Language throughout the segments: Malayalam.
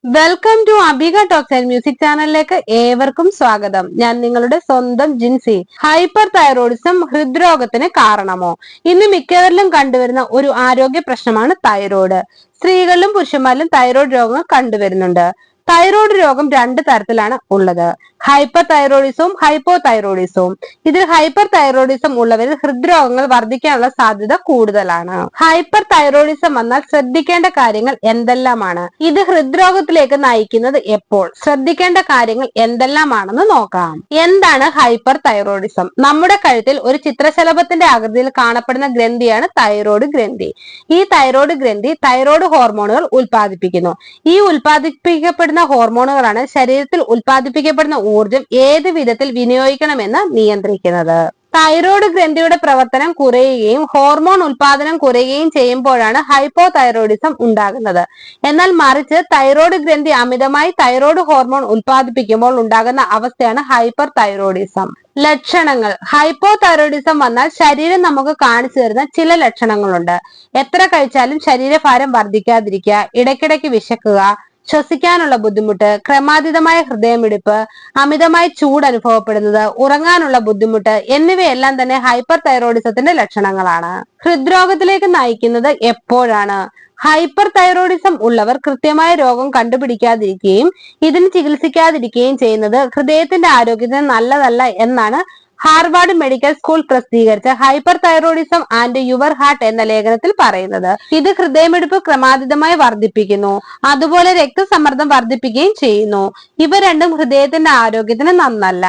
Welcome to Abika talks and music ചാനലിലേക്ക് ഏവർക്കും സ്വാഗതം. ഞാൻ നിങ്ങളുടെ സ്വന്തം ജിൻസി. ഹൈപ്പർ തൈറോയിഡിസം ഹൃദ്രോഗത്തിന് കാരണമോ? ഇന്ന് മിക്കവരിലും കണ്ടുവരുന്ന ഒരു ആരോഗ്യ പ്രശ്നമാണ് തൈറോയ്ഡ്. സ്ത്രീകളിലും പുരുഷന്മാരിലും തൈറോയ്ഡ് രോഗങ്ങൾ കണ്ടുവരുന്നുണ്ട്. തൈറോയ്ഡ് രോഗം രണ്ട് തരത്തിലാണ് ഉള്ളത്: ഹൈപ്പർ തൈറോയിഡിസവും ഹൈപ്പോ തൈറോയിഡിസവും. ഇതിൽ ഹൈപ്പർ തൈറോയിഡിസം ഉള്ളവരിൽ ഹൃദ്രോഗങ്ങൾ വർദ്ധിക്കാനുള്ള സാധ്യത കൂടുതലാണ്. ഹൈപ്പർ തൈറോയിഡിസം വന്നാൽ ശ്രദ്ധിക്കേണ്ട കാര്യങ്ങൾ എന്തെല്ലാമാണ്? ഇത് ഹൃദ്രോഗത്തിലേക്ക് നയിക്കുന്നത് എപ്പോൾ? ശ്രദ്ധിക്കേണ്ട കാര്യങ്ങൾ എന്തെല്ലാമാണെന്ന് നോക്കാം. എന്താണ് ഹൈപ്പർ തൈറോയിഡിസം? നമ്മുടെ കഴുത്തിൽ ഒരു ചിത്രശലഭത്തിന്റെ ആകൃതിയിൽ കാണപ്പെടുന്ന ഗ്രന്ഥിയാണ് തൈറോയ്ഡ് ഗ്രന്ഥി. ഈ തൈറോയ്ഡ് ഗ്രന്ഥി തൈറോയ്ഡ് ഹോർമോണുകൾ ഉൽപ്പാദിപ്പിക്കുന്നു. ഈ ഉൽപ്പാദിപ്പിക്കപ്പെടുന്ന ഹോർമോണുകളാണ് ശരീരത്തിൽ ഉൽപ്പാദിപ്പിക്കപ്പെടുന്ന ഊർജം ഏത് വിധത്തിൽ വിനിയോഗിക്കണമെന്ന് നിയന്ത്രിക്കുന്നത്. തൈറോയ്ഡ് ഗ്രന്ഥിയുടെ പ്രവർത്തനം കുറയുകയും ഹോർമോൺ ഉൽപാദനം കുറയുകയും ചെയ്യുമ്പോഴാണ് ഹൈപ്പോ തൈറോയിഡിസം ഉണ്ടാകുന്നത്. എന്നാൽ മറിച്ച് തൈറോയ്ഡ് ഗ്രന്ഥി അമിതമായി തൈറോയ്ഡ് ഹോർമോൺ ഉൽപ്പാദിപ്പിക്കുമ്പോൾ ഉണ്ടാകുന്ന അവസ്ഥയാണ് ഹൈപ്പർ തൈറോയിഡിസം. ലക്ഷണങ്ങൾ: ഹൈപ്പോ തൈറോയിഡിസം വന്നാൽ ശരീരം നമുക്ക് കാണിച്ചു തരുന്ന ചില ലക്ഷണങ്ങളുണ്ട്. എത്ര കഴിച്ചാലും ശരീരഭാരം വർദ്ധിക്കാതിരിക്കുക, ഇടയ്ക്കിടയ്ക്ക് വിശക്കുക, ശ്വസിക്കാനുള്ള ബുദ്ധിമുട്ട്, ക്രമാതീതമായ ഹൃദയമിടിപ്പ്, അമിതമായി ചൂട് അനുഭവപ്പെടുന്നത്, ഉറങ്ങാനുള്ള ബുദ്ധിമുട്ട് എന്നിവയെല്ലാം തന്നെ ഹൈപ്പർ തൈറോയിഡിസത്തിന്റെ ലക്ഷണങ്ങളാണ്. ഹൃദ്രോഗത്തിലേക്ക് നയിക്കുന്നത് എപ്പോഴാണ്? ഹൈപ്പർ തൈറോയിഡിസം ഉള്ളവർ കൃത്യമായ രോഗം കണ്ടുപിടിക്കാതിരിക്കുകയും ഇതിന് ചികിത്സിക്കാതിരിക്കുകയും ചെയ്യുന്നത് ഹൃദയത്തിന്റെ ആരോഗ്യത്തിന് നല്ലതല്ല എന്നാണ് ഹാർവാർഡ് മെഡിക്കൽ സ്കൂൾ പ്രസിദ്ധീകരിച്ച hyper thyroidism and your heart എന്ന ലേഖനത്തിൽ പറയുന്നത്. ഇത് ഹൃദയമിടിപ്പ് ക്രമാതീതമായി വർദ്ധിപ്പിക്കുന്നു, അതുപോലെ രക്തസമ്മർദ്ദം വർദ്ധിപ്പിക്കുകയും ചെയ്യുന്നു. ഇവ രണ്ടും ഹൃദയത്തിന്റെ ആരോഗ്യത്തിന് നന്നല്ല.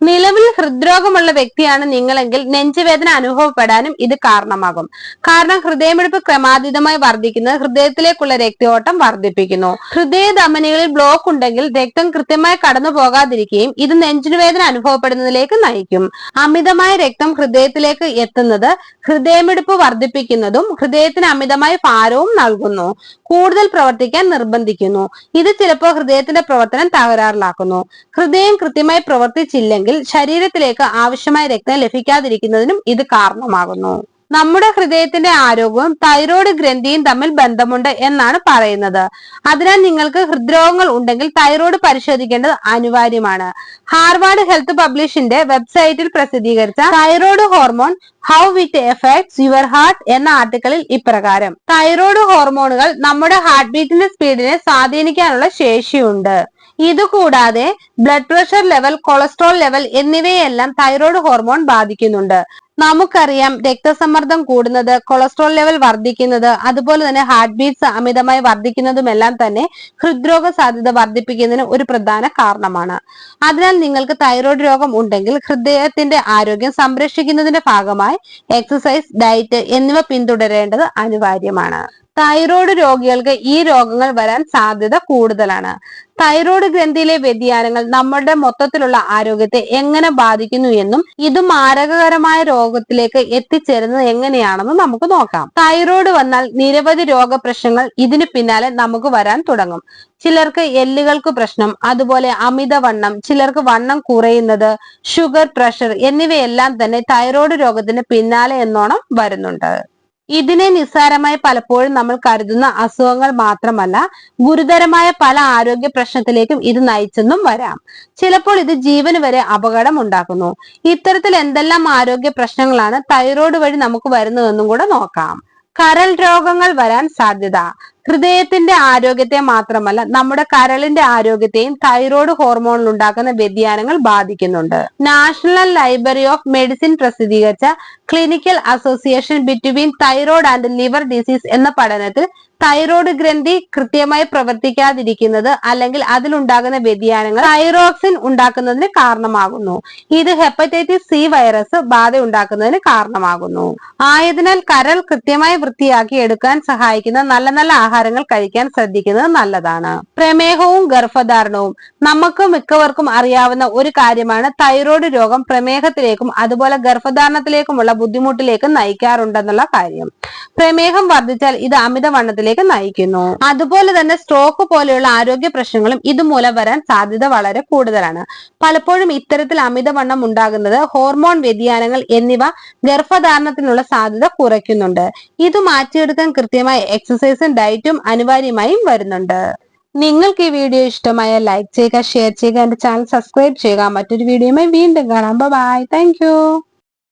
നിലവിൽ ഹൃദ്രോഗമുള്ള വ്യക്തിയാണ് നിങ്ങളെങ്കിൽ നെഞ്ചുവേദന അനുഭവപ്പെടാനും ഇത് കാരണമാകും. കാരണം ഹൃദയമിടിപ്പ് ക്രമാതീതമായി വർദ്ധിക്കുന്നത് ഹൃദയത്തിലേക്കുള്ള രക്തയോട്ടം വർദ്ധിപ്പിക്കുന്നു. ഹൃദയ ധമനികളിൽ ബ്ലോക്ക് ഉണ്ടെങ്കിൽ രക്തം കൃത്യമായി കടന്നു പോകാതിരിക്കുകയും ഇത് നെഞ്ചുവേദന അനുഭവപ്പെടുന്നതിലേക്ക് നയിക്കും. അമിതമായ രക്തം ഹൃദയത്തിലേക്ക് എത്തുന്നത് ഹൃദയമിടിപ്പ് വർദ്ധിപ്പിക്കുന്നതും ഹൃദയത്തിന് അമിതമായ ഭാരവും നൽകുന്നു, കൂടുതൽ പ്രവർത്തിക്കാൻ നിർബന്ധിക്കുന്നു. ഇത് ചിലപ്പോൾ ഹൃദയത്തിന്റെ പ്രവർത്തനം തകരാറിലാക്കുന്നു. ഹൃദയം കൃത്യമായി പ്രവർത്തിച്ചില്ലെങ്കിൽ ശരീരത്തിലേക്ക് ആവശ്യമായ രക്തം ലഭിക്കാതിരിക്കുന്നതിനും ഇത് കാരണമാകുന്നു. നമ്മുടെ ഹൃദയത്തിന്റെ ആരോഗ്യവും തൈറോയ്ഡ് ഗ്രന്ഥിയും തമ്മിൽ ബന്ധമുണ്ട് എന്നാണ് പറയുന്നത്. അതിനാൽ നിങ്ങൾക്ക് ഹൃദ്രോഗങ്ങൾ ഉണ്ടെങ്കിൽ തൈറോയ്ഡ് പരിശോധിക്കേണ്ടത് അനിവാര്യമാണ്. ഹാർവാർഡ് ഹെൽത്ത് പബ്ലിഷിന്റെ വെബ്സൈറ്റിൽ പ്രസിദ്ധീകരിച്ച thyroid hormone how it effects your heart എന്ന ആർട്ടിക്കിളിൽ ഇപ്രകാരം: തൈറോയ്ഡ് ഹോർമോണുകൾ നമ്മുടെ ഹാർട്ട് ബീറ്റിന്റെ സ്പീഡിനെ സ്വാധീനിക്കാനുള്ള ശേഷിയുണ്ട്. ഇതുകൂടാതെ blood pressure level, cholesterol level എന്നിവയെല്ലാം തൈറോയ്ഡ് ഹോർമോൺ ബാധിക്കുന്നുണ്ട്. നമുക്കറിയാം, രക്തസമ്മർദ്ദം കൂടുന്നത്, കൊളസ്ട്രോൾ ലെവൽ വർദ്ധിക്കുന്നത്, അതുപോലെ തന്നെ ഹാർട്ട് ബീറ്റ്സ് അമിതമായി വർദ്ധിക്കുന്നതുമെല്ലാം തന്നെ ഹൃദ്രോഗ സാധ്യത വർദ്ധിപ്പിക്കുന്നതിന് ഒരു പ്രധാന കാരണമാണ്. അതിനാൽ നിങ്ങൾക്ക് തൈറോയ്ഡ് രോഗം ഉണ്ടെങ്കിൽ ഹൃദയത്തിന്റെ ആരോഗ്യം സംരക്ഷിക്കുന്നതിന്റെ ഭാഗമായി എക്സസൈസ്, ഡയറ്റ് എന്നിവ പിന്തുടരേണ്ടത് അനിവാര്യമാണ്. തൈറോയ്ഡ് രോഗികൾക്ക് ഈ രോഗങ്ങൾ വരാൻ സാധ്യത കൂടുതലാണ്. തൈറോയ്ഡ് ഗ്രന്ഥിയിലെ വ്യതിയാനങ്ങൾ നമ്മുടെ മൊത്തത്തിലുള്ള ആരോഗ്യത്തെ എങ്ങനെ ബാധിക്കുന്നു എന്നും ഇത് മാരകകരമായ രോഗത്തിലേക്ക് എത്തിച്ചേരുന്നത് എങ്ങനെയാണെന്ന് നമുക്ക് നോക്കാം. തൈറോയ്ഡ് വന്നാൽ നിരവധി രോഗപ്രശ്നങ്ങൾ ഇതിന് പിന്നാലെ നമുക്ക് വരാൻ തുടങ്ങും. ചിലർക്ക് എല്ലുകൾക്ക് പ്രശ്നം, അതുപോലെ അമിതവണ്ണം, ചിലർക്ക് വണ്ണം കുറയുന്നത്, ഷുഗർ, പ്രഷർ എന്നിവയെല്ലാം തന്നെ തൈറോയ്ഡ് രോഗത്തിന് പിന്നാലെ എന്നോണം വരുന്നുണ്ട്. ഇതിനെ നിസ്സാരമായി പലപ്പോഴും നമ്മൾ കരുതുന്ന അസുഖങ്ങൾ മാത്രമല്ല, ഗുരുതരമായ പല ആരോഗ്യ പ്രശ്നത്തിലേക്കും ഇത് നയിച്ചെന്നും വരാം. ചിലപ്പോൾ ഇത് ജീവന് വരെ അപകടം ഉണ്ടാക്കുന്നു. ഇത്തരത്തിൽ എന്തെല്ലാം ആരോഗ്യ പ്രശ്നങ്ങളാണ് തൈറോയ്ഡ് വഴി നമുക്ക് വരുന്നതെന്നും കൂടെ നോക്കാം. കരൾ രോഗങ്ങൾ വരാൻ സാധ്യത. ഹൃദയത്തിന്റെ ആരോഗ്യത്തെ മാത്രമല്ല നമ്മുടെ കരളിന്റെ ആരോഗ്യത്തെയും തൈറോയ്ഡ് ഹോർമോണിൽ ഉണ്ടാക്കുന്ന വ്യതിയാനങ്ങൾ ബാധിക്കുന്നുണ്ട്. നാഷണൽ ലൈബ്രറി ഓഫ് മെഡിസിൻ പ്രസിദ്ധീകരിച്ച clinical association between thyroid and liver disease എന്ന പഠനത്തിൽ തൈറോയ്ഡ് ഗ്രന്ഥി കൃത്യമായി പ്രവർത്തിക്കാതിരിക്കുന്നത് അല്ലെങ്കിൽ അതിലുണ്ടാകുന്ന വ്യതിയാനങ്ങൾ തൈറോക്സിൻ ഉണ്ടാക്കുന്നതിന് കാരണമാകുന്നു. ഇത് ഹെപ്പറ്റൈറ്റിസ് സി വൈറസ് ബാധ ഉണ്ടാക്കുന്നതിന് കാരണമാകുന്നു. ആയതിനാൽ കരൾ കൃത്യമായി വൃത്തിയാക്കി എടുക്കാൻ സഹായിക്കുന്ന നല്ല നല്ല ആഹാരങ്ങൾ കഴിക്കാൻ ശ്രദ്ധിക്കുന്നത് നല്ലതാണ്. പ്രമേഹവും ഗർഭധാരണവും. നമുക്ക് മിക്കവർക്കും അറിയാവുന്ന ഒരു കാര്യമാണ് തൈറോയ്ഡ് രോഗം പ്രമേഹത്തിലേക്കും അതുപോലെ ഗർഭധാരണത്തിലേക്കുമുള്ള ബുദ്ധിമുട്ടിലേക്കും നയിക്കാറുണ്ടെന്നുള്ള കാര്യം. പ്രമേഹം വർദ്ധിച്ചാൽ ഇത് അമിതവണ്ണത്തിലേക്ക് നയിക്കുന്നു. അതുപോലെ തന്നെ സ്ട്രോക്ക് പോലെയുള്ള ആരോഗ്യ പ്രശ്നങ്ങളും ഇതുമൂലം വരാൻ സാധ്യത വളരെ കൂടുതലാണ്. പലപ്പോഴും ഇത്തരത്തിൽ അമിതവണ്ണം ഉണ്ടാകുന്നത് ഹോർമോൺ വ്യതിയാനങ്ങൾ എന്നിവ ഗർഭധാരണത്തിനുള്ള സാധ്യത കുറയ്ക്കുന്നുണ്ട്. ഇത് മാറ്റിയെടുക്കാൻ കൃത്യമായ എക്സസൈസും ഡയറ്റും അനിവാര്യമായും വരുന്നുണ്ട്. നിങ്ങൾക്ക് ഈ വീഡിയോ ഇഷ്ടമായ ലൈക്ക് ചെയ്യുക, ഷെയർ ചെയ്യുക, എന്റെ ചാനൽ സബ്സ്ക്രൈബ് ചെയ്യുക. മറ്റൊരു വീഡിയോയുമായി വീണ്ടും കാണാം. ബൈ. Thank you.